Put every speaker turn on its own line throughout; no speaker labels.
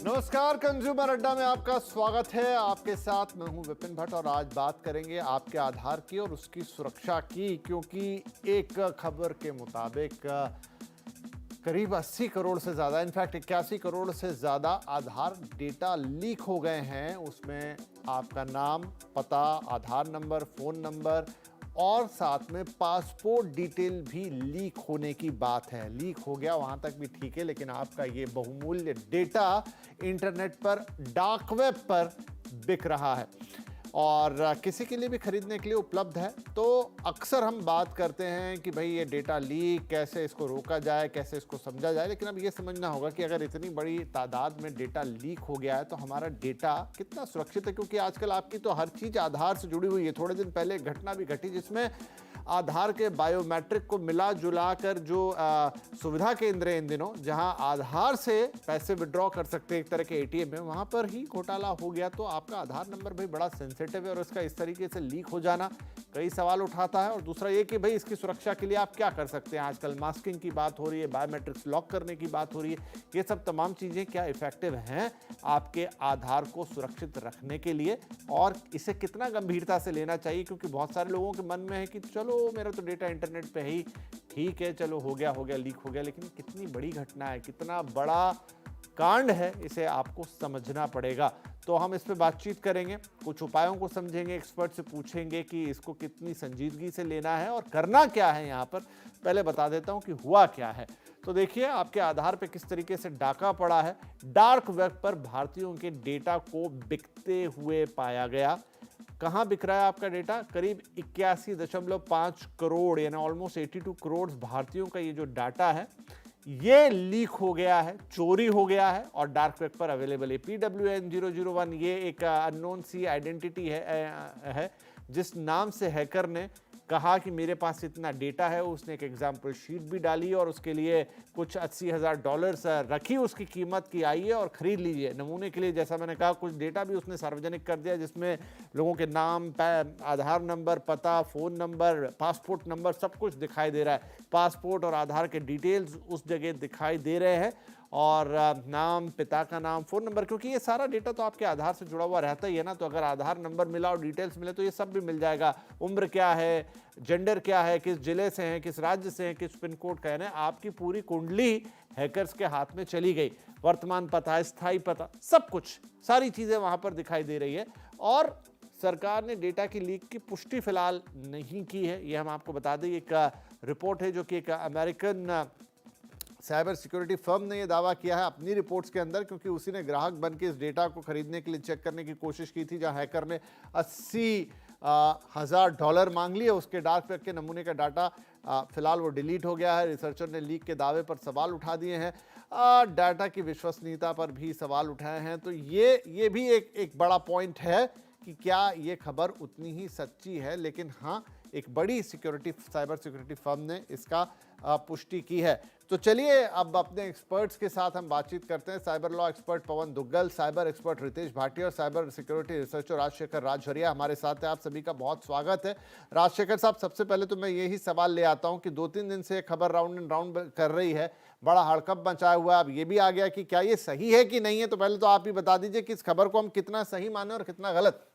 नमस्कार, कंज्यूमर अड्डा में आपका स्वागत है। आपके साथ मैं हूं विपिन भट्ट और आज बात करेंगे आपके आधार की और उसकी सुरक्षा की, क्योंकि एक खबर के मुताबिक करीब 80 करोड़ से ज़्यादा, इनफैक्ट 81 करोड़ से ज़्यादा आधार डेटा लीक हो गए हैं। उसमें आपका नाम, पता, आधार नंबर, फ़ोन नंबर और साथ में पासपोर्ट डिटेल भी लीक होने की बात है। लीक हो गया वहाँ तक भी ठीक है, लेकिन आपका ये बहुमूल्य डेटा इंटरनेट पर, डार्क वेब पर बिक रहा है और किसी के लिए भी खरीदने के लिए उपलब्ध है। तो अक्सर हम बात करते हैं कि भाई ये डेटा लीक, कैसे इसको रोका जाए, कैसे इसको समझा जाए। लेकिन अब ये समझना होगा कि अगर इतनी बड़ी तादाद में डेटा लीक हो गया है तो हमारा डेटा कितना सुरक्षित है, क्योंकि आजकल आपकी तो हर चीज़ आधार से जुड़ी हुई है। थोड़े दिन पहले एक घटना भी घटी जिसमें आधार के बायोमेट्रिक को मिला जुला कर जो सुविधा केंद्र है इन दिनों, जहां आधार से पैसे विड्रॉ कर सकते हैं एक तरह के एटीएम में, वहां पर ही घोटाला हो गया। तो आपका आधार नंबर भाई बड़ा सेंसिटिव है और इसका इस तरीके से लीक हो जाना कई सवाल उठाता है। और दूसरा ये कि भाई इसकी सुरक्षा के लिए आप क्या कर सकते हैं। आजकल मास्किंग की बात हो रही है, बायोमेट्रिक्स लॉक करने की बात हो रही है। ये सब तमाम चीज़ें क्या इफेक्टिव हैं आपके आधार को सुरक्षित रखने के लिए, और इसे कितना गंभीरता से लेना चाहिए, क्योंकि बहुत सारे लोगों के मन में है कि चलो मेरा तो डेटा इंटरनेट पे ही ठीक है, चलो हो गया लीक हो गया। लेकिन कितनी बड़ी घटना है, कितना बड़ा कांड है, इसे आपको समझना पड़ेगा। तो हम इस पे बातचीत करेंगे, कुछ उपायों को समझेंगे, एक्सपर्ट से पूछेंगे कि इसको कितनी संजीदगी से लेना है और करना क्या है। यहाँ पर पहले बता देता हूँ कि हुआ क्या है। तो देखिए, आपके आधार पे किस तरीके से डाका पड़ा है। डार्क वेब पर भारतीयों के डेटा को बिकते हुए पाया गया। कहाँ बिक रहा है आपका डेटा? करीब 81.5 करोड़ यानी ऑलमोस्ट 82 करोड़ भारतीयों का ये जो डाटा है ये लीक हो गया है, चोरी हो गया है और डार्क वेब पर अवेलेबल है। PWN001 ये एक अननोन सी आइडेंटिटी है जिस नाम से हैकर ने कहा कि मेरे पास इतना डेटा है। उसने एक एग्जाम्पल शीट भी डाली और उसके लिए कुछ $80,000 रखी, उसकी कीमत की, आइए और ख़रीद लीजिए। नमूने के लिए, जैसा मैंने कहा, कुछ डेटा भी उसने सार्वजनिक कर दिया जिसमें लोगों के नाम, आधार नंबर, पता, फ़ोन नंबर, पासपोर्ट नंबर, सब कुछ दिखाई दे रहा है। पासपोर्ट और आधार के डिटेल्स उस जगह दिखाई दे रहे हैं और नाम, पिता का नाम, फ़ोन नंबर, क्योंकि ये सारा डेटा तो आपके आधार से जुड़ा हुआ रहता ही है ना। तो अगर आधार नंबर मिला और डिटेल्स मिले तो ये सब भी मिल जाएगा। उम्र क्या है, जेंडर क्या है, किस जिले से हैं, किस राज्य से हैं, किस पिन कोड का है, ना आपकी पूरी कुंडली हैकर्स के हाथ में चली गई। वर्तमान पता, स्थायी पता, सब कुछ, सारी चीज़ें वहाँ पर दिखाई दे रही है। और सरकार ने डेटा की लीक की पुष्टि फिलहाल नहीं की है, ये हम आपको बता दें। एक रिपोर्ट है जो कि एक अमेरिकन साइबर सिक्योरिटी फर्म ने यह दावा किया है अपनी रिपोर्ट्स के अंदर, क्योंकि उसी ने ग्राहक बन के इस डेटा को खरीदने के लिए चेक करने की कोशिश की थी, जहां हैकर ने $80,000 मांग लिए। उसके डार्क वेब के नमूने का डाटा फिलहाल वो डिलीट हो गया है। रिसर्चर ने लीक के दावे पर सवाल उठा दिए हैं, डाटा की विश्वसनीयता पर भी सवाल उठाए हैं। तो ये भी एक बड़ा पॉइंट है कि क्या ये खबर उतनी ही सच्ची है। लेकिन हाँ, एक बड़ी साइबर सिक्योरिटी फर्म ने इसका पुष्टि की है। तो चलिए अब अपने एक्सपर्ट्स के साथ हम बातचीत करते हैं। साइबर लॉ एक्सपर्ट पवन दुग्गल, साइबर एक्सपर्ट रितेश भाटिया और cyber security researcher Rajshekhar Rajahariya हमारे साथ है। आप सभी का बहुत स्वागत है। राजशेखर साहब, सबसे पहले तो मैं यही सवाल ले आता हूं कि 2-3 दिन से खबर राउंड एंड राउंड कर रही है, बड़ा हड़कंप मचाया हुआ है। अब ये भी आ गया कि क्या ये सही है कि नहीं है। तो पहले तो आप ही बता दीजिए कि इस खबर को हम कितना सही माने और कितना गलत।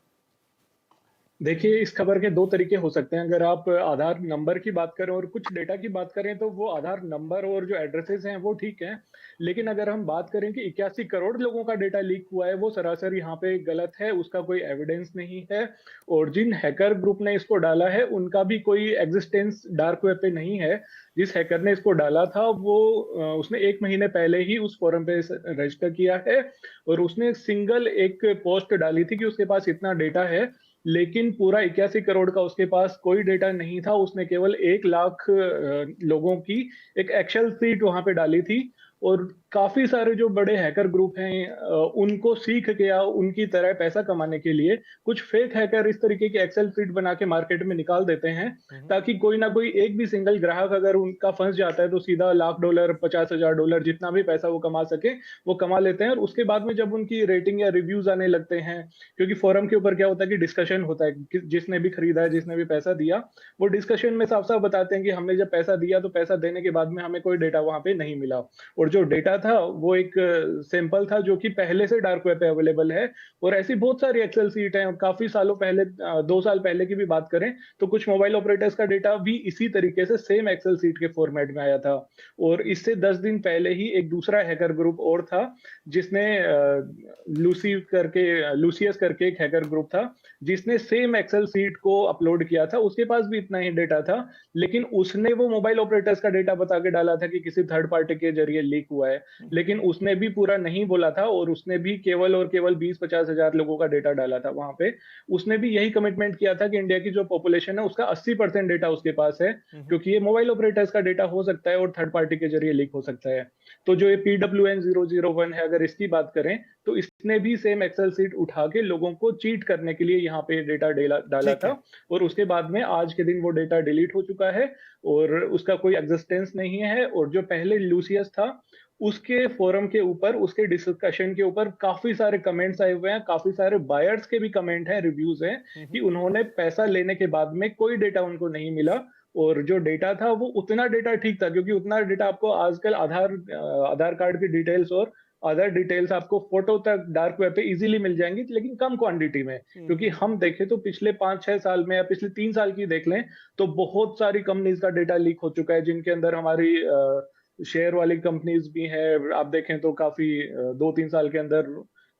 देखिए, इस खबर के 2 तरीके हो सकते हैं। अगर आप आधार नंबर की बात करें और कुछ डेटा की बात करें, तो वो आधार नंबर और जो एड्रेसेस हैं, वो ठीक हैं। लेकिन अगर हम बात करें कि 81 करोड़ लोगों का डेटा लीक हुआ है, वो सरासर यहाँ पे गलत है, उसका कोई एविडेंस नहीं है। और जिन हैकर ग्रुप ने इसको डाला है, उनका भी कोई एग्जिस्टेंस डार्क वेब पे नहीं है। जिस हैकर ने इसको डाला था, वो उसने 1 महीने पहले ही उस फोरम पे रजिस्टर किया है और उसने सिंगल एक पोस्ट डाली थी कि उसके पास इतना डेटा है। लेकिन पूरा 81 करोड़ का उसके पास कोई डेटा नहीं था। उसने केवल 1 लाख लोगों की एक एक्सेल शीट वहां पे डाली थी और काफी सारे जो बड़े हैकर ग्रुप हैं, उनको सीख के या उनकी तरह पैसा कमाने के लिए कुछ फेक हैकर इस तरीके की एक्सेल शीट बना के मार्केट में निकाल देते हैं, ताकि कोई ना कोई एक भी सिंगल ग्राहक अगर उनका फंस जाता है तो सीधा $1,00,000, $50,000 जितना भी पैसा वो कमा सके वो कमा लेते हैं। और उसके बाद में जब उनकी रेटिंग या रिव्यूज आने लगते हैं, क्योंकि फोरम के ऊपर क्या होता है कि डिस्कशन होता है कि जिसने भी खरीदा है, जिसने भी पैसा दिया, वो डिस्कशन में साफ साफ बताते हैं कि हमने जब पैसा दिया तो पैसा देने के बाद में हमें कोई डेटा वहां पे नहीं मिला। और जो डेटा था वो एक सैंपल था जो कि पहले से डार्क वेब पे अवेलेबल है। और ऐसी बहुत सारी एक्सेल सीट हैं, काफी सालों पहले 2 साल पहले की भी बात करें तो कुछ मोबाइल ऑपरेटर्स का डेटा भी इसी तरीके से सेम एक्सेल सीट के फॉर्मेट में आया था। और इससे 10 दिन पहले ही एक दूसरा हैकर ग्रुप और था जिसने लूसियस करके एक हैकर ग्रुप था जिसने सेम एक्सेल सीट को अपलोड किया था। उसके पास भी इतना ही डेटा था, लेकिन उसने वो मोबाइल ऑपरेटर्स का डेटा बता के डाला था कि किसी थर्ड पार्टी के जरिए लीक हुआ है, लेकिन उसने भी पूरा नहीं बोला था और उसने भी केवल और केवल 20-50 हजार लोगों का डेटा डाला था वहां पे। उसने भी यही कमिटमेंट किया था कि इंडिया की जो पॉपुलेशन है उसका 80% डेटा उसके पास है, क्योंकि ये मोबाइल ऑपरेटर्स का डेटा हो सकता है और थर्ड पार्टी के जरिए लीक हो सकता है। तो जो ये PWN001 है, अगर इसकी बात करें तो इसने भी सेम एक्सेल सीट उठा के लोगों को चीट करने के लिए यहाँ पे डेटा डाला
ठीक
था।
है।
और उसके बाद में आज के दिन वो डेटा डिलीट हो चुका है और उसका कोई एग्जिस्टेंस नहीं है। और जो पहले लूसियस था उसके फोरम के ऊपर, उसके डिस्कशन के ऊपर काफी सारे कमेंट्स आए हुए हैं, काफी सारे बायर्स के भी कमेंट हैं, रिव्यूज हैं कि उन्होंने पैसा लेने के बाद में कोई डेटा उनको नहीं मिला। और जो डेटा था वो उतना डेटा ठीक था, क्योंकि उतना डेटा आपको आजकल आधार कार्ड की डिटेल्स और अदर डिटेल्स आपको फोटो तक डार्क वेब पे इजीली मिल जाएंगी, लेकिन कम क्वांटिटी में। क्योंकि हम देखें तो पिछले 5-6 साल में या पिछले 3 साल की देख लें तो बहुत सारी कंपनीज का डेटा लीक हो चुका है, जिनके अंदर हमारी शेयर वाली कंपनीज भी हैं। आप देखें तो काफी 2-3 साल के अंदर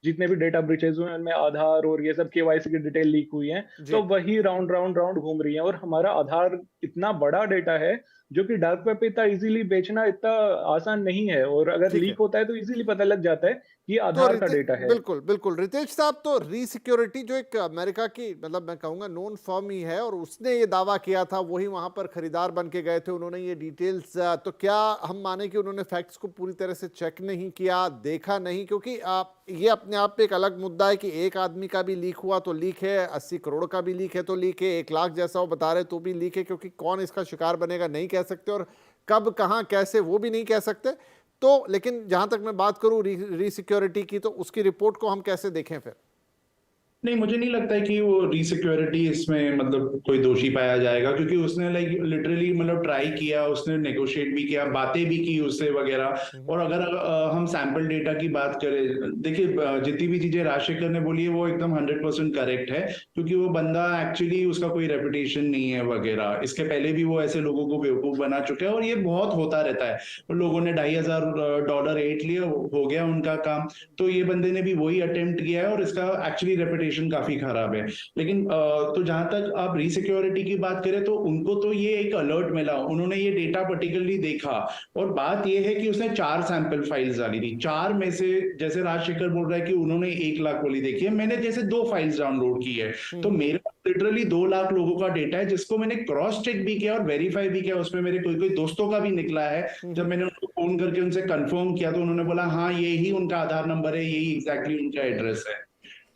जितने भी डेटा ब्रीचेज हुए हैं उनमें आधार और ये सब केवाईसी की डिटेल लीक हुई है।
जी।
तो वही राउंड राउंड राउंड घूम रही है। और हमारा आधार इतना बड़ा डेटा है जो कि डार्क वेब पे इतना इजीली बेचना इतना आसान नहीं है, और अगर
ठीक है।
लीक होता है तो इजीली पता लग जाता है कि ये
तो
आधार का डेटा है।
बिल्कुल बिल्कुल रितेश साहब, तो री सिक्योरिटी जो एक अमेरिका की, मतलब मैं कहूंगा नोन फर्म ही है, और उसने ये दावा किया था, वही वहां पर खरीदार बन के गए थे, उन्होंने ये डिटेल्स, तो क्या हम माने कि उन्होंने फैक्ट्स को पूरी तरह से चेक नहीं किया, देखा नहीं? क्योंकि ये अपने आप पे एक अलग मुद्दा है कि एक आदमी का भी लीक हुआ तो लीक है, 80 करोड़ का भी लीक है तो लीक है, 1 लाख जैसा वो बता रहे तो भी लीक है, क्योंकि कौन इसका शिकार बनेगा नहीं कह सकते, और कब कहां कैसे वो भी नहीं कह सकते। तो लेकिन जहां तक मैं बात करूं री सिक्योरिटी की, तो उसकी रिपोर्ट को हम कैसे देखें फिर?
नहीं, मुझे नहीं लगता है कि वो रीसिक्योरिटी इसमें मतलब कोई दोषी पाया जाएगा, क्योंकि उसने लाइक लिटरली मतलब ट्राई किया, उसने नेगोशिएट भी किया, बातें भी की उससे वगैरह। और अगर हम सैंपल डेटा की बात करें, देखिए जितनी भी चीजें राजशेखर ने बोली है वो एकदम 100% करेक्ट है, क्योंकि वो बंदा एक्चुअली उसका कोई रेपुटेशन नहीं है वगैरह। इसके पहले भी वो ऐसे लोगों को बेवकूफ बना चुके हैं और ये बहुत होता रहता है। और लोगों ने $2,500 एट लिए, हो गया उनका काम। तो ये बंदे ने भी वही अटेम्प्ट किया है और इसका एक्चुअली रेपुटेशन काफी खराब है। लेकिन तो जहां तक आप रीसिक्योरिटी की बात करें तो उनको तो ये एक अलर्ट मिला, उन्होंने ये डेटा पर्टिकुलरली देखा। और बात ये है कि उसने 4 सैंपल फाइल्स डाली थी, 4 में से जैसे राजशेखर बोल रहा है कि उन्होंने 1 लाख वाली देखी है, मैंने जैसे 2 फाइल्स डाउनलोड की है। तो मेरे पास लिटरली 2 लाख लोगों का डेटा है जिसको मैंने क्रॉस चेक भी किया और वेरीफाई भी किया। उसमें मेरे कोई कोई दोस्तों का भी निकला है। जब मैंने उनको फोन करके उनसे कंफर्म किया तो उन्होंने बोला हाँ ये ही उनका आधार नंबर है, यही एग्जैक्टली उनका एड्रेस है।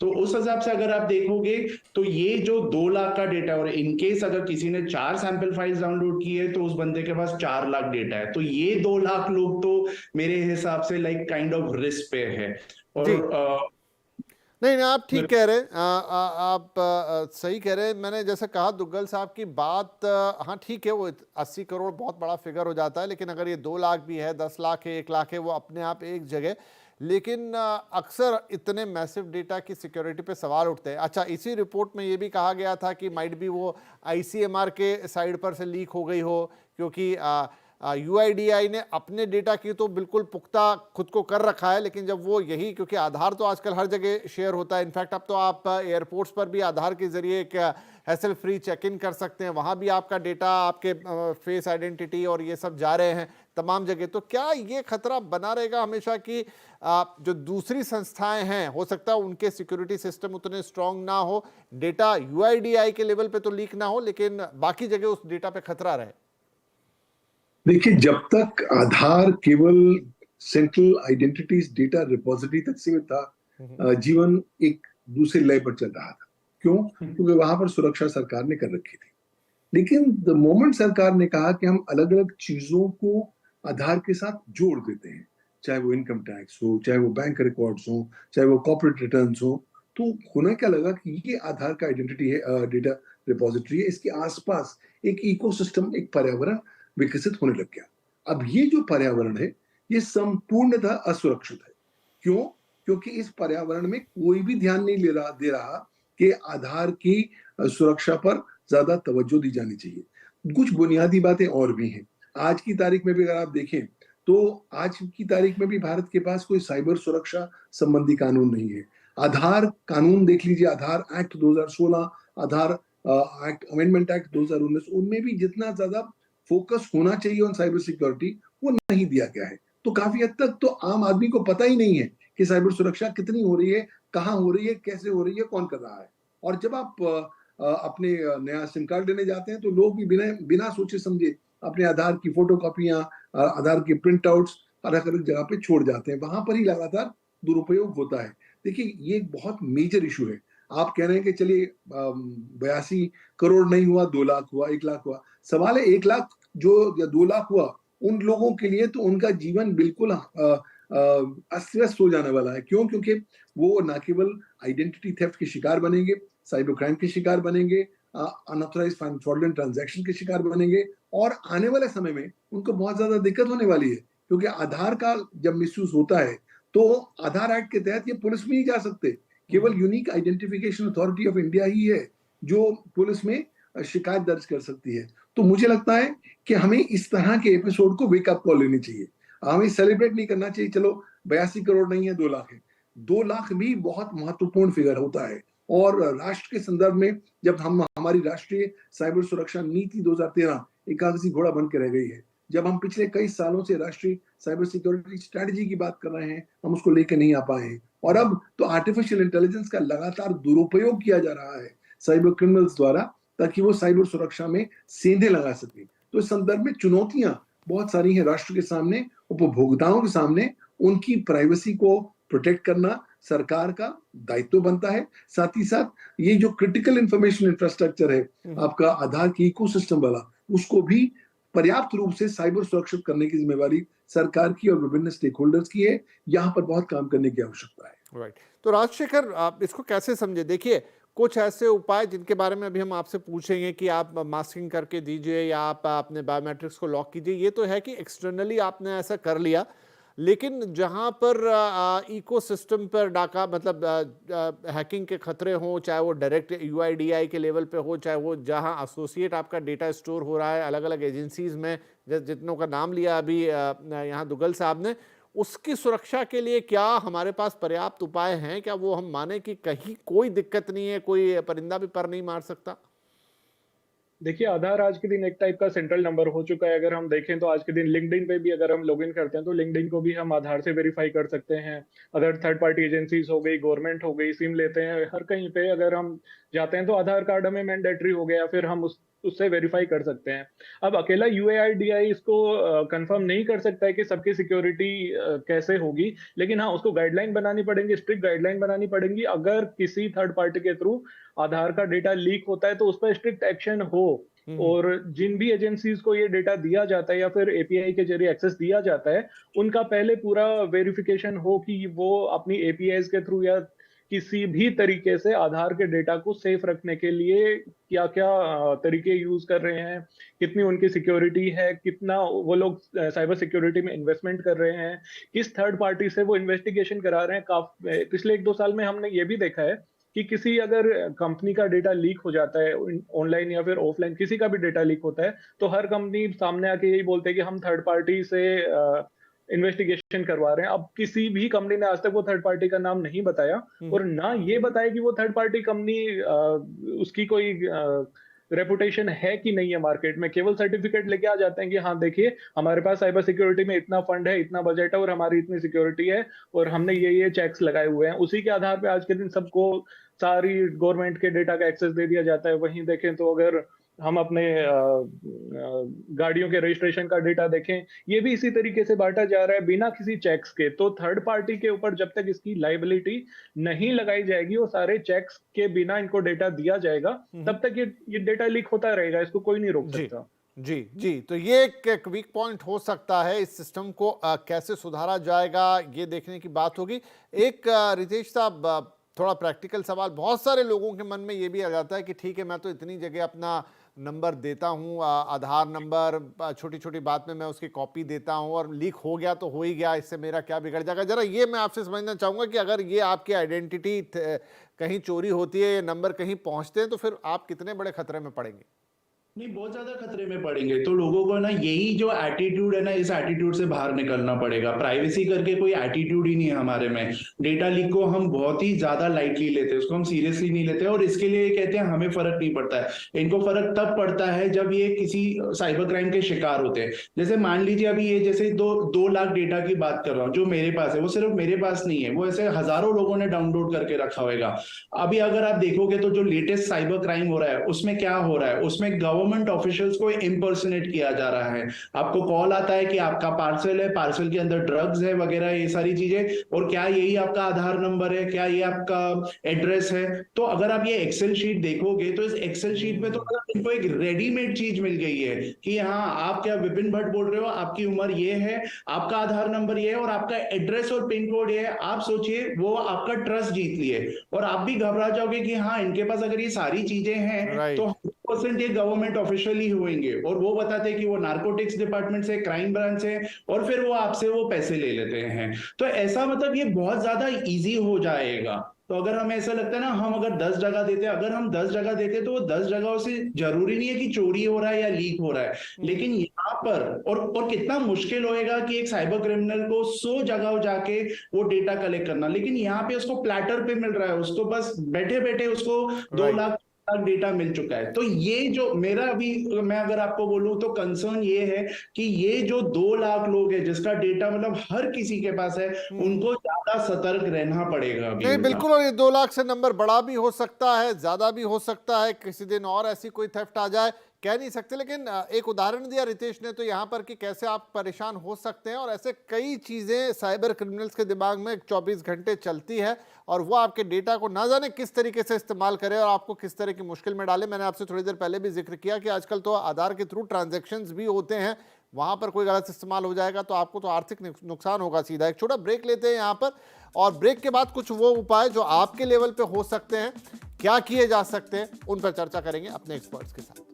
तो उस हिसाब से अगर आप देखोगे तो ये जो 2 लाख का डेटा, और इनकेस अगर किसी ने 4 सैंपल फाइल्स डाउनलोड की है तो उस बंदे के पास 4 लाख डेटा है। तो ये 2 लाख लोग तो मेरे हिसाब से लाइक काइंड ऑफ रिस्क पे है। और
नहीं नहीं, आप ठीक कह रहे हैं, आप सही कह रहे हैं। मैंने जैसे कहा दुग्गल साहब की बात, हाँ ठीक है, वो 80 करोड़ बहुत बड़ा फिगर हो जाता है, लेकिन अगर ये 2 लाख भी है, 10 लाख है, 1 लाख है, वो अपने आप एक जगह। लेकिन अक्सर इतने मैसिव डेटा की सिक्योरिटी पे सवाल उठते हैं। अच्छा, इसी रिपोर्ट में ये भी कहा गया था कि माइट भी वो ICMR के साइड पर से लीक हो गई हो, क्योंकि UIDAI ने अपने डेटा की तो बिल्कुल पुख्ता खुद को कर रखा है, लेकिन जब वो यही, क्योंकि आधार तो आजकल हर जगह शेयर होता है, इनफैक्ट अब तो आप एयरपोर्ट्स पर भी आधार के जरिए एक हैसल फ्री चेक इन कर सकते हैं, वहाँ भी आपका डेटा, आपके फेस आइडेंटिटी और ये सब जा रहे हैं तमाम जगह। तो क्या ये खतरा बना रहेगा हमेशा कि जो दूसरी संस्थाएं हैं, हो सकता है उनके सिक्योरिटी सिस्टम उतने स्ट्रांग ना हो, डेटा UIDAI के लेवल पे तो लीक ना हो, लेकिन बाकी जगह उस डेटा पे खतरा रहे?
देखिए, जब तक आधार केवल सेंट्रल आइडेंटिटीज डेटा रिपोजिटरी तक सीमित था, जीवन एक दूसरे लय पर चल रहा था। क्यों? क्योंकि वहां पर सुरक्षा सरकार ने कर रखी थी। लेकिन द मोमेंट सरकार ने कहा कि हम अलग अलग चीजों को आधार के साथ जोड़ देते हैं, चाहे वो इनकम टैक्स हो, चाहे वो बैंक रिकॉर्ड्स हो, चाहे वो कॉर्पोरेट रिटर्न्स हो, तो होना क्या लगा कि ये आधार का आइडेंटिटी है, डेटा रिपोजिटरी है, इसके आसपास एक इकोसिस्टम, एक पर्यावरण विकसित होने लग गया। अब ये जो पर्यावरण है, ये संपूर्णतः असुरक्षित है। क्यों? क्योंकि इस पर्यावरण में कोई भी ध्यान नहीं दे रहा कि आधार की सुरक्षा पर ज्यादा तवज्जो दी जानी चाहिए। कुछ बुनियादी बातें और भी हैं। आज की तारीख में भी अगर आप देखें तो आज की तारीख में भी भारत के पास कोई साइबर सुरक्षा संबंधी कानून नहीं है। आधार कानून देख लीजिए, आधार एक्ट 2016, आधार एक्ट अमेंडमेंट एक्ट 2019, उनमें भी जितना ज्यादा फोकस होना चाहिए ऑन साइबर सिक्योरिटी वो नहीं दिया गया है। तो काफी हद तक तो आम आदमी को पता ही नहीं है कि साइबर सुरक्षा कितनी हो रही है, कहाँ हो रही है, कैसे हो रही है, कौन कर रहा है। और जब आप अपने नया सिम कार्ड लेने जाते हैं तो लोग भी बिना बिना सोचे समझे अपने आधार की फोटो कॉपियां, आधार के प्रिंट आउट्स अलग अलग जगह पे छोड़ जाते हैं। वहां पर ही लगातार दुरुपयोग होता है। देखिए, ये एक बहुत मेजर इशू है। आप कह रहे हैं कि चलिए 82 करोड़ नहीं हुआ, 2 लाख हुआ, 1 लाख हुआ। सवाल है 1 लाख जो या 2 लाख हुआ, उन लोगों के लिए तो उनका जीवन बिल्कुल अस्त व्यस्त हो जाने वाला है। क्यों? क्योंकि वो ना केवल आइडेंटिटी थेफ्ट के शिकार बनेंगे, साइबर क्राइम के शिकार बनेंगे, अनऑथराइज्ड फ्रॉडलेंट ट्रांजैक्शन के शिकार बनेंगे, और आने वाले समय में उनको बहुत ज्यादा दिक्कत होने वाली है। क्योंकि आधार का जब मिसयूज होता है तो आधार एक्ट के तहत ये पुलिस में ही जा सकते। केवल unique identification authority of India ही है जो पुलिस में शिकायत दर्ज कर सकती है। तो मुझे लगता है कि हमें इस तरह के एपिसोड को वेकअप कॉल लेनी चाहिए। हमें सेलिब्रेट नहीं करना चाहिए चलो 82 करोड़ नहीं है, 2 लाख है। 2 लाख भी बहुत महत्वपूर्ण फिगर होता है। और राष्ट्र के संदर्भ में जब हम हमारी राष्ट्रीय साइबर सुरक्षा नीति 2013 एक कागजी घोड़ा बन के रह गई है, जब हम पिछले कई सालों से राष्ट्रीय साइबर सिक्योरिटी स्ट्रेटजी की बात कर रहे हैं, हम उसको लेके नहीं आ पाए हैं। और अब तो आर्टिफिशियल इंटेलिजेंस का लगातार दुरुपयोग किया जा रहा है साइबर क्रिमिनल्स द्वारा, ताकि वो साइबर सुरक्षा में सेंधे लगा सके। तो इस संदर्भ में चुनौतियां बहुत सारी हैं राष्ट्र के सामने, उपभोक्ताओं के सामने। उनकी प्राइवेसी को प्रोटेक्ट करना सरकार का दायित्व बनता है। साथ ही साथ ये जो क्रिटिकल इंफॉर्मेशन इंफ्रास्ट्रक्चर है आपका आधार की इकोसिस्टम वाला, उसको भी पर्याप्त रूप से साइबर सुरक्षित करने की जिम्मेवारी सरकार की और विभिन्न स्टेक होल्डर्स की है। यहाँ पर बहुत काम करने की आवश्यकता है।
राइट। तो राजशेखर, आप इसको कैसे समझे? देखिए, कुछ ऐसे उपाय जिनके बारे में अभी हम आपसे पूछेंगे कि आप मास्किंग करके दीजिए या आप अपने बायोमेट्रिक्स को लॉक कीजिए, ये तो है कि एक्सटर्नली आपने ऐसा कर लिया, लेकिन जहां पर इकोसिस्टम पर डाका मतलब हैकिंग के खतरे हों, चाहे वो डायरेक्ट यूआईडीआई के लेवल पे हो, चाहे वो जहां एसोसिएट आपका डेटा स्टोर हो रहा है अलग अलग एजेंसीज में, जितनों का नाम लिया अभी यहाँ दुग्गल साहब ने, उसकी सुरक्षा के लिए क्या हमारे पास पर्याप्त उपाय हैं? क्या वो हम माने कि कहीं कोई दिक्कत नहीं है, कोई परिंदा भी पर नहीं मार सकता?
देखिए, आधार आज के दिन एक टाइप का सेंट्रल नंबर हो चुका है। अगर हम देखें तो आज के दिन लिंक्डइन पे भी अगर हम लॉगिन करते हैं तो लिंक्डइन को भी हम आधार से वेरीफाई कर सकते हैं। अगर थर्ड पार्टी एजेंसीज हो गई, गवर्नमेंट हो गई, सिम लेते हैं, हर कहीं पे अगर हम जाते हैं तो आधार कार्ड हमें मैंडेटरी हो गया, फिर हम उससे वेरीफाई कर सकते हैं। अब अकेला यूआईडीआई इसको कंफर्म नहीं कर सकता है कि सबकी सिक्योरिटी कैसे होगी, लेकिन हाँ, उसको गाइडलाइन बनानी पड़ेंगी, स्ट्रिक्ट गाइडलाइन बनानी पड़ेंगी। अगर किसी थर्ड पार्टी के थ्रू आधार का डेटा लीक होता है तो उस पर स्ट्रिक्ट एक्शन हो। और जिन भी एजेंसीज को ये डेटा दिया जाता है या फिर एपीआई के जरिए एक्सेस दिया जाता है, उनका पहले पूरा वेरिफिकेशन हो कि वो अपनी एपीआई के थ्रू या किसी भी तरीके से आधार के डेटा को सेफ रखने के लिए क्या क्या तरीके यूज कर रहे हैं, कितनी उनकी सिक्योरिटी है, कितना वो लोग साइबर सिक्योरिटी में इन्वेस्टमेंट कर रहे हैं, किस थर्ड पार्टी से वो इन्वेस्टिगेशन करा रहे हैं। पिछले 1-2 साल में हमने ये भी देखा है कि किसी अगर कंपनी का डेटा लीक हो जाता है, ऑनलाइन या फिर ऑफलाइन किसी का भी डेटा लीक होता है, तो हर कंपनी सामने आके यही बोलते हैं कि हम थर्ड पार्टी से इन्वेस्टिगेशन करवा रहे हैं। अब किसी भी कंपनी ने आज तक वो थर्ड पार्टी का नाम नहीं बताया और ना ये बताया कि वो थर्ड पार्टी कंपनी उसकी कोई रेपुटेशन है कि नहीं है मार्केट में। केवल सर्टिफिकेट लेके आ जाते हैं कि हाँ देखिए, हमारे पास साइबर सिक्योरिटी में इतना फंड है, इतना बजट है और हमारी इतनी सिक्योरिटी है और हमने ये चेक्स लगाए हुए हैं। उसी के आधार पे आज के दिन सबको सारी गवर्नमेंट के डेटा का एक्सेस दे दिया जाता है। वहीं देखें तो अगर हम अपने गाड़ियों के रजिस्ट्रेशन का डेटा देखें, ये भी इसी तरीके से बांटा जा रहा है बिना किसी चेक्स के। तो थर्ड पार्टी के ऊपर जब तक इसकी लाइबिलिटी नहीं लगाई जाएगी, वो सारे चेक्स के बिना इनको डेटा दिया जाएगा, तब तक ये डेटा लीक होता रहेगा, इसको कोई नहीं रोक सकता।
जी जी, तो ये एक वीक पॉइंट हो सकता है। इस सिस्टम को कैसे सुधारा जाएगा ये देखने की बात होगी। एक रितेश साहब, थोड़ा प्रैक्टिकल सवाल, बहुत सारे लोगों के मन में ये भी आ जाता है कि ठीक है, मैं तो इतनी जगह अपना नंबर देता हूँ, आधार नंबर, छोटी छोटी बात में मैं उसकी कॉपी देता हूँ और लीक हो गया तो हो ही गया, इससे मेरा क्या बिगड़ जाएगा। जरा ये मैं आपसे समझना चाहूँगा कि अगर ये आपकी आइडेंटिटी कहीं चोरी होती है, ये नंबर कहीं पहुँचते हैं, तो फिर आप कितने बड़े खतरे में पड़ेंगे?
नहीं, बहुत ज्यादा खतरे में पड़ेंगे। तो लोगों को ना यही जो एटीट्यूड है ना, इस एटीट्यूड से बाहर निकलना पड़ेगा। प्राइवेसी करके कोई एटीट्यूड ही नहीं है हमारे में। डेटा लीक को हम बहुत ही ज्यादा लाइटली लेते हैं, उसको हम सीरियसली नहीं लेते, और इसके लिए कहते हैं हमें फर्क नहीं पड़ता है। इनको फर्क तब पड़ता है जब ये किसी साइबर क्राइम के शिकार होते हैं। जैसे मान लीजिए अभी ये जैसे 2 लाख डेटा की बात कर रहा हूँ जो मेरे पास है, वो सिर्फ मेरे पास नहीं है, वो ऐसे हजारों लोगों ने डाउनलोड करके रखा होगा। अभी अगर आप देखोगे तो जो लेटेस्ट साइबर क्राइम हो रहा है उसमें क्या हो रहा है, उसमें गवर्नमेंट ऑफिशियल्स को इम्पर्सनेट किया जा रहा है। आपको कॉल आता है कि आपका पार्सल है, पार्सल के अंदर ड्रग्स है वगैरह, ये सारी चीजें, और क्या यही आपका आधार नंबर है, क्या ये आपका एड्रेस है। तो अगर आप ये एक्सेल शीट देखोगे तो इस एक्सेल शीट में तो इनको एक रेडीमेड चीज मिल गई है कि हाँ, आप क्या विपिन भट्ट बोल रहे हो, आपकी उम्र ये है, आपका आधार नंबर ये है और आपका एड्रेस और पिन कोड ये है। आप सोचिए, वो आपका ट्रस्ट जीत लिए और आप भी घबरा जाओगे कि हाँ, इनके पास अगर ये सारी चीजें हैं तो 100% ये गवर्नमेंट ऑफिशियल ही होंगे, और वो बताते हैं कि वो नारकोटिक्स डिपार्टमेंट से, क्राइम ब्रांच से, और फिर वो आपसे वो पैसे ले लेते हैं। तो ऐसा मतलब ये बहुत ज्यादा इजी हो जाएगा। तो अगर हमें ऐसा लगता है ना, हम अगर 10 जगह देते, अगर हम 10 जगह देते तो वो 10 जगहों से जरूरी नहीं है कि चोरी हो रहा है या लीक हो रहा है, लेकिन यहाँ पर और कितना मुश्किल होएगा कि एक साइबर क्रिमिनल को 100 जगह जाके वो डेटा कलेक्ट करना, लेकिन यहाँ पे उसको प्लेटर पे मिल रहा है, उसको बस बैठे बैठे उसको 2 लाख डेटा मिल चुका है। तो ये जो मेरा अभी, मैं अगर आपको बोलूं तो कंसर्न ये है कि ये जो 2 लाख लोग हैं जिसका डेटा मतलब हर किसी के पास है, उनको ज्यादा सतर्क रहना पड़ेगा अभी।
नहीं, बिल्कुल। और ये 2 लाख से नंबर बड़ा भी हो सकता है, ज्यादा भी हो सकता है, किसी दिन और ऐसी कोई थेफ्ट आ जाए, कह नहीं सकते। लेकिन एक उदाहरण दिया रितेश ने तो यहाँ पर कि कैसे आप परेशान हो सकते हैं, और ऐसे कई चीज़ें साइबर क्रिमिनल्स के दिमाग में 24 घंटे चलती है, और वो आपके डेटा को ना जाने किस तरीके से इस्तेमाल करे और आपको किस तरह की मुश्किल में डाले। मैंने आपसे थोड़ी देर पहले भी जिक्र किया कि आजकल तो आधार के थ्रू ट्रांजैक्शंस भी होते हैं, वहाँ पर कोई गलत इस्तेमाल हो जाएगा तो आपको तो आर्थिक नुकसान होगा सीधा। एक छोटा ब्रेक लेते हैं यहाँ पर, और ब्रेक के बाद कुछ वो उपाय जो आपके लेवल पे हो सकते हैं, क्या किए जा सकते हैं, उन पर चर्चा करेंगे अपने एक्सपर्ट्स के साथ।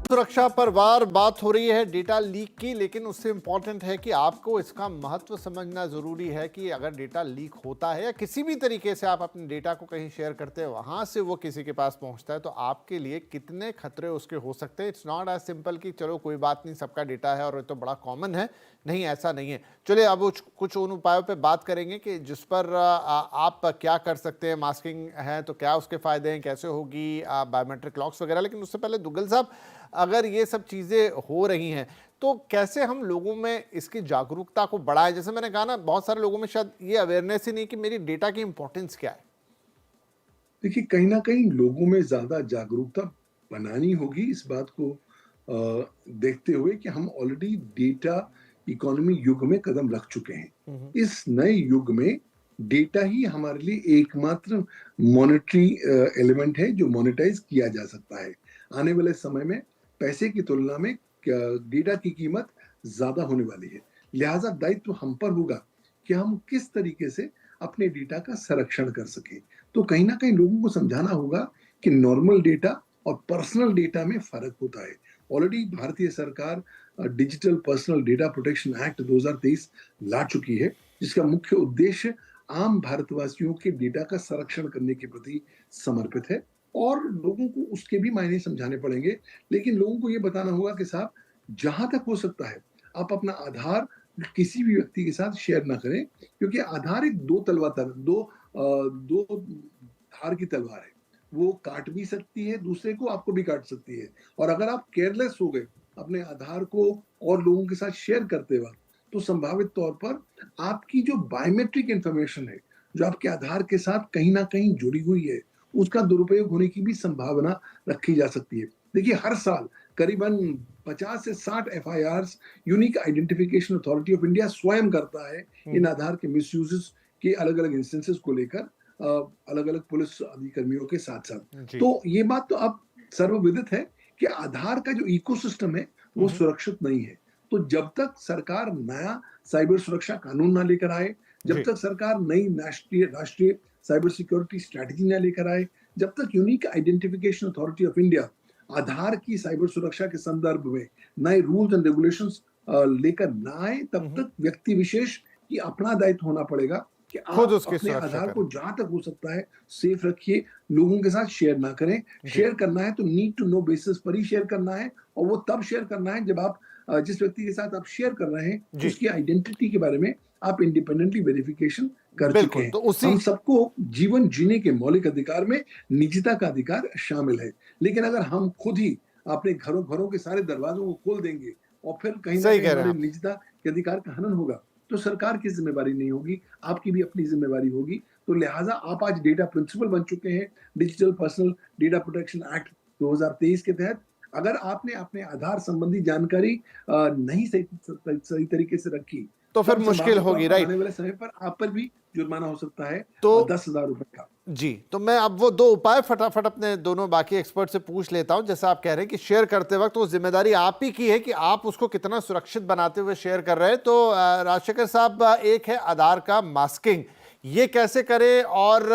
सुरक्षा पर बात हो रही है डेटा लीक की, लेकिन उससे इंपॉर्टेंट है कि आपको इसका महत्व समझना जरूरी है कि अगर डेटा लीक होता है या किसी भी तरीके से आप अपने डेटा को कहीं शेयर करते हैं, वहां से वो किसी के पास पहुंचता है, तो आपके लिए कितने खतरे उसके हो सकते हैं। इट्स नॉट एज सिंपल कि चलो कोई बात नहीं, सबका डेटा है और ये तो बड़ा कॉमन है। नहीं, ऐसा नहीं है। चलिए अब कुछ उन उपायों पे बात करेंगे कि जिस पर आप क्या कर सकते हैं। मास्किंग है तो क्या उसके फायदे हैं, कैसे होगी, बायोमेट्रिक लॉक्स वगैरह। लेकिन उससे पहले दुग्गल साहब, अगर ये सब चीज़ें हो रही हैं तो कैसे हम लोगों में इसकी जागरूकता को बढ़ाएं। जैसे मैंने कहा ना, बहुत सारे लोगों में शायद ये अवेयरनेस ही नहीं कि मेरी डेटा की इंपॉर्टेंस क्या है।
देखिए, कहीं ना कहीं लोगों में ज्यादा जागरूकता बनानी होगी इस बात को देखते हुए कि हम ऑलरेडी डेटा इकोनॉमी युग में कदम रख चुके हैं। इस नए युग में डेटा ही हमारे लिए एकमात्र मॉनेटरी एलिमेंट है जो मोनेटाइज किया जा सकता है। आने वाले समय में पैसे की तुलना में डेटा की कीमत ज्यादा होने वाली है, लिहाजा दायित्व हम पर होगा कि हम किस तरीके से अपने डेटा का संरक्षण कर सकें। तो कहीं ना कहीं लोगों को समझाना होगा कि नॉर्मल डेटा और पर्सनल डेटा में फर्क होता है। ऑलरेडी भारतीय सरकार digital personal data protection act 2023 ला चुकी है, जिसका मुख्य उद्देश्य आम भारतवासियों के डेटा का संरक्षण करने के प्रति समर्पित है, और लोगों को उसके भी मायने समझाने पड़ेंगे। लेकिन लोगों को ये बताना होगा कि साहब, जहां तक हो सकता है आप अपना आधार किसी भी व्यक्ति के साथ शेयर ना करें, क्योंकि आधार एक दो धार की तलवार है। वो काट भी सकती है दूसरे को, आपको भी काट सकती है। और अगर आप केयरलेस हो गए अपने आधार को और लोगों के साथ शेयर करते वक्त, तो संभावित तौर पर आपकी जो बायोमेट्रिक इंफॉर्मेशन है, जो आपके आधार के साथ कहीं ना कहीं जुड़ी हुई है, उसका दुरुपयोग होने की भी संभावना रखी जा सकती है। देखिए, हर साल करीबन 50 से 60 FIRs unique identification authority of India स्वयं करता है इन आधार के मिसयूजेस के अलग अलग इंस्टेंसेस को लेकर अलग अलग पुलिस अधिकारियों के साथ साथ। तो ये बात तो अब सर्वविदित है कि आधार का जो इकोसिस्टम है वो सुरक्षित नहीं है। तो जब तक सरकार नया साइबर सुरक्षा कानून ना लेकर आए, जब तक सरकार नई राष्ट्रीय साइबर सिक्योरिटी स्ट्रैटेजी ना लेकर आए, जब तक unique identification authority of India Aadhaar की साइबर सुरक्षा के संदर्भ में नए रूल्स एंड रेगुलेशंस लेकर ना आए, तब तक व्यक्ति विशेष की अपना दायित्व होना पड़ेगा कि
खुद
आप
उसकी
अपने
सुरक्षा
आधार
करें।
को जहां तक हो सकता है सेफ रखिए, लोगों के साथ शेयर ना करें। शेयर करना है तो नीड टू नो बेसिस पर ही शेयर करना है, और वो तब शेयर करना है जब आप जिस व्यक्ति के साथ आप शेयर कर रहे हैं
जी।
उसकी आइडेंटिटी के बारे में आप इंडिपेंडेंटली वेरिफिकेशन कर चुके
बिल्कुल,
हैं।
तो उसी
हम सबको जीवन जीने के मौलिक अधिकार में निजता का अधिकार शामिल है, लेकिन अगर हम खुद ही अपने घरों घरों के सारे दरवाजों को खोल देंगे और फिर कहीं ना
सही
कहीं
कह रहे हैं
हमारे
आप।
निजता के अधिकार का हनन होगा, तो सरकार की जिम्मेवारी नहीं होगी, आपकी भी अपनी जिम्मेवारी होगी। तो लिहाजा आप आज डेटा प्रिंसिपल बन चुके हैं digital personal data protection act 2023 के तहत। अगर आपने अपने आधार संबंधी जानकारी नहीं सही तरीके से रखी,
तो फिर
तब
मुश्किल
संभावित तौर
होगी,
पर
राइट?
आने वाले समय पर आप पर भी जुर्माना हो सकता है
तो
10,000 रुपए का।
जी, तो मैं अब वो दो उपाय फटाफट अपने दोनों बाकी एक्सपर्ट से पूछ लेता हूं। जैसा आप कह रहे हैं कि शेयर करते वक्त वो जिम्मेदारी आप ही की है कि आप उसको कितना सुरक्षित बनाते हुए शेयर कर रहे हैं। तो राजशेखर साहब, एक है आधार का मास्किंग, ये कैसे करें और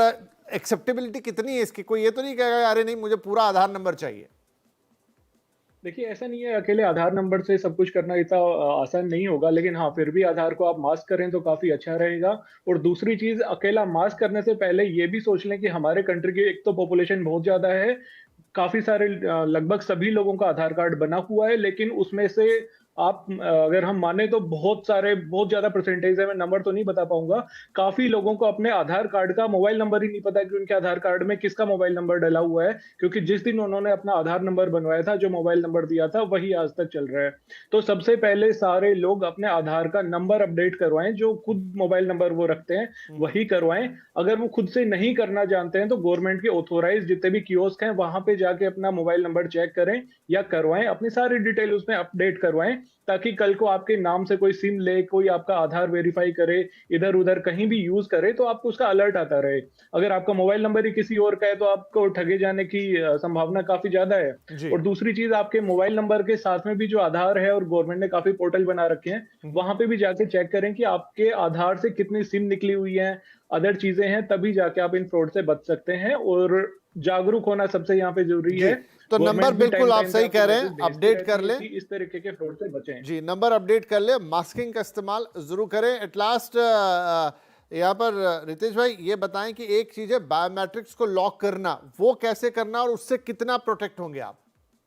एक्सेप्टेबिलिटी कितनी है इसकी? कोई ये तो नहीं कहेगा अरे नहीं मुझे पूरा आधार नंबर चाहिए?
देखिए, ऐसा नहीं है अकेले आधार नंबर से सब कुछ करना इतना आसान नहीं होगा, लेकिन हाँ, फिर भी आधार को आप मास्क करें तो काफ़ी अच्छा रहेगा। और दूसरी चीज़, अकेला मास्क करने से पहले ये भी सोच लें कि हमारे कंट्री की एक तो पॉपुलेशन बहुत ज़्यादा है, काफ़ी सारे लगभग सभी लोगों का आधार कार्ड बना हुआ है, लेकिन उसमें से आप अगर हम माने तो बहुत ज़्यादा परसेंटेज है, मैं नंबर तो नहीं बता पाऊँगा। काफ़ी लोगों को अपने आधार कार्ड का मोबाइल नंबर ही नहीं पता कि उनके आधार कार्ड में किसका मोबाइल नंबर डला हुआ है, क्योंकि जिस दिन उन्होंने अपना आधार नंबर बनवाया था, जो मोबाइल नंबर दिया था, वही आज तक चल रहा है। तो सबसे पहले सारे लोग अपने आधार का नंबर अपडेट करवाएँ, जो खुद मोबाइल नंबर वो रखते हैं, वही करवाएँ। अगर वो खुद से नहीं करना जानते हैं, तो गवर्नमेंट के ऑथोराइज़्ड जितने भी कियोस्क हैं, वहाँ पे जाके अपना मोबाइल नंबर चेक करें या करवाएँ, अपनी सारी डिटेल उसमें अपडेट करवाएँ, ताकि कल को आपके नाम से कोई सिम ले, कोई आपका आधार वेरीफाई करे, इधर-उधर कहीं भी यूज़ करे, तो आपको उसका अलर्ट आता रहे। अगर आपका मोबाइल नंबर ही किसी और का है, तो आपको ठगे जाने की संभावना काफ़ी ज़्यादा है।
जी।
और दूसरी चीज़, आपके मोबाइल नंबर के साथ में भी जो आधार है, और गवर्नमेंट ने काफ़ी पोर्टल बना रखे हैं, वहाँ पे भी जाके चेक करें कि आपके आधार से कितनी सिम निकली हुई हैं, अदर चीज़ें हैं, तभी जाके आप इन फ्रॉड से बच सकते हैं। और जागरूक होना सबसे यहाँ पे ज़रूरी
जी,
है।
तो नंबर
गवर्नमेंट भी
बिल्कुल आप
टाइम-टाइम पे
सही
आपको
कह रहे
मैसेज
हैं,
भेजती
अपडेट कर
रहती है
लें।
कि इस तरीके के फ्रॉड से बचें।
जी, नंबर अपडेट कर ले, मास्किंग का इस्तेमाल जरूर करें। एट लास्ट यहाँ पर रितेश भाई ये बताएं कि एक चीज है बायोमेट्रिक्स को लॉक करना, वो कैसे करना और उससे कितना प्रोटेक्ट होंगे आप?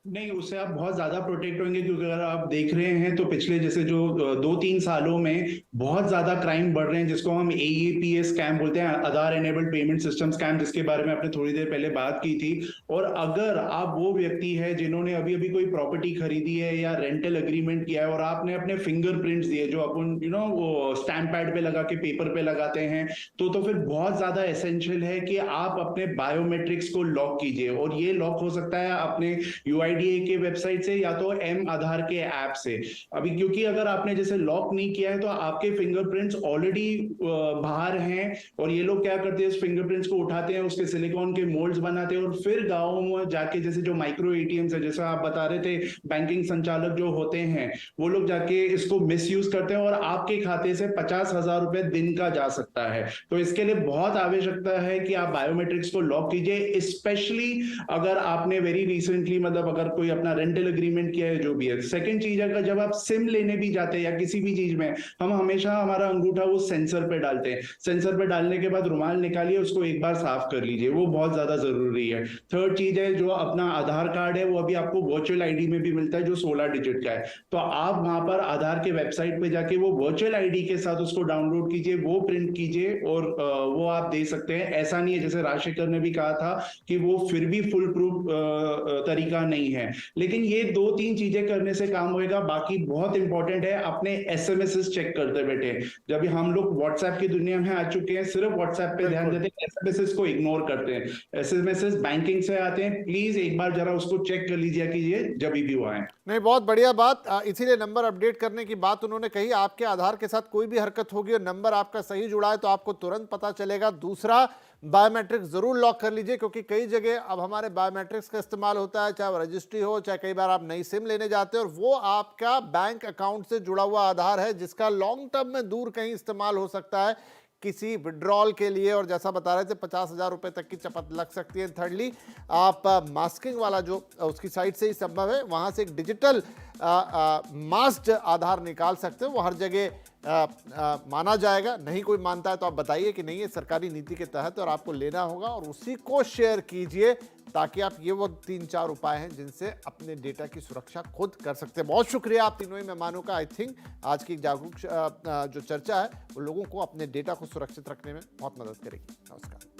नहीं, उससे आप बहुत ज्यादा प्रोटेक्ट होंगे, क्योंकि अगर आप देख रहे हैं तो पिछले जैसे जो 2-3 सालों में बहुत ज्यादा क्राइम बढ़ रहे हैं, जिसको हम AEPS स्कैम बोलते हैं, आधार एनेबल्ड पेमेंट सिस्टम स्कैम, जिसके बारे में आपने थोड़ी देर पहले बात की थी। और अगर आप वो व्यक्ति है जिन्होंने अभी अभी कोई प्रॉपर्टी खरीदी है या रेंटल एग्रीमेंट किया है, और आपने अपने फिंगरप्रिंट्स दिए जो अपन वो स्टैंप पैड पे लगा के पेपर पे लगाते हैं, तो फिर बहुत ज्यादा एसेंशियल है कि आप अपने बायोमेट्रिक्स को लॉक कीजिए। और ये लॉक हो सकता है अपने UIDAI के वेबसाइट से या तो M आधार के ऐप से। अभी क्योंकि अगर आपने जैसे लॉक नहीं किया है तो आपके फिंगरप्रिंट्स ऑलरेडी बाहर हैं, और ये लोग क्या करते हैं, इस फिंगरप्रिंट्स को उठाते हैं, उसके सिलिकॉन के मोल्ड्स बनाते हैं, और फिर गांवों में जाके जैसे जो माइक्रो ATMs है, जैसा आप बता रहे थे, बैंकिंग संचालक जो होते हैं वो लोग जाके इसको मिसयूज करते हैं, और आपके खाते से 50,000 रुपए दिन का जा सकता है। तो इसके लिए बहुत आवश्यकता है कि आप बायोमेट्रिक्स को लॉक कीजिए, स्पेशली अगर आपने वेरी रिसेंटली मतलब अगर कोई अपना रेंटल एग्रीमेंट किया है, जो भी है। सेकंड चीज, अगर जब आप सिम लेने भी जाते हैं या किसी भी चीज में, हम हमेशा हमारा अंगूठा वो सेंसर पे डालते हैं। सेंसर पे डालने के बाद रुमाल निकालिए, उसको एक बार साफ कर लीजिए, वो बहुत ज्यादा जरूरी है। थर्ड चीज है, जो अपना आधार कार्ड है वो अभी आपको वर्चुअल आईडी में भी मिलता है, जो 16 डिजिट का है। तो आप वहां पर आधार के वेबसाइट पे जाके वो वर्चुअल आईडी के साथ उसको डाउनलोड कीजिए, वो प्रिंट कीजिए, और वो आप दे सकते हैं। ऐसा नहीं है, जैसे राजशेखर ने भी कहा था कि वो फिर भी फुल प्रूफ तरीका नहीं है, लेकिन ये 2-3 चीजें करने से काम होएगा। बाकी बहुत इंपॉर्टेंट है, अपने SMS चेक करते बैठे। जब हम लोग व्हाट्सएप की दुनिया में आ चुके हैं, सिर्फ व्हाट्सएप पे ध्यान देते हैं, SMS को इग्नोर करते हैं। SMS बैंकिंग से आते हैं, प्लीज एक बार जरा उसको चेक कर लीजिए कि ये जब भी वो आए।
नहीं, बहुत बढ़िया बात। इसीलिए नंबर अपडेट करने की बात उन्होंने कही। आपके आधार के साथ कोई भी हरकत होगी और नंबर आपका सही जुड़ा है तो आपको तुरंत पता चलेगा। दूसरा, बायोमेट्रिक्स जरूर लॉक कर लीजिए, क्योंकि कई जगह अब हमारे बायोमेट्रिक्स का इस्तेमाल होता है, चाहे वो रजिस्ट्री हो, चाहे कई बार आप नई सिम लेने जाते हैं और वो आपका बैंक अकाउंट से जुड़ा हुआ आधार है, जिसका लॉन्ग टर्म में दूर कहीं इस्तेमाल हो सकता है। किसी विड्रॉल के लिए, और जैसा बता रहे थे 50,000 रुपए तक की चपत लग सकती है। थर्डली, आप मास्किंग वाला जो उसकी साइट से ही संभव है, वहां से एक डिजिटल मास्क्ड आधार निकाल सकते हो, वो हर जगह माना जाएगा। नहीं कोई मानता है तो आप बताइए कि नहीं, ये सरकारी नीति के तहत और आपको लेना होगा, और उसी को शेयर कीजिए ताकि आप, ये वो 3-4 उपाय हैं जिनसे अपने डेटा की सुरक्षा खुद कर सकते हैं। बहुत शुक्रिया आप तीनों ही मेहमानों का। आई थिंक आज की जागरूक जो चर्चा है वो लोगों को अपने डेटा को सुरक्षित रखने में बहुत मदद करेगी। नमस्कार।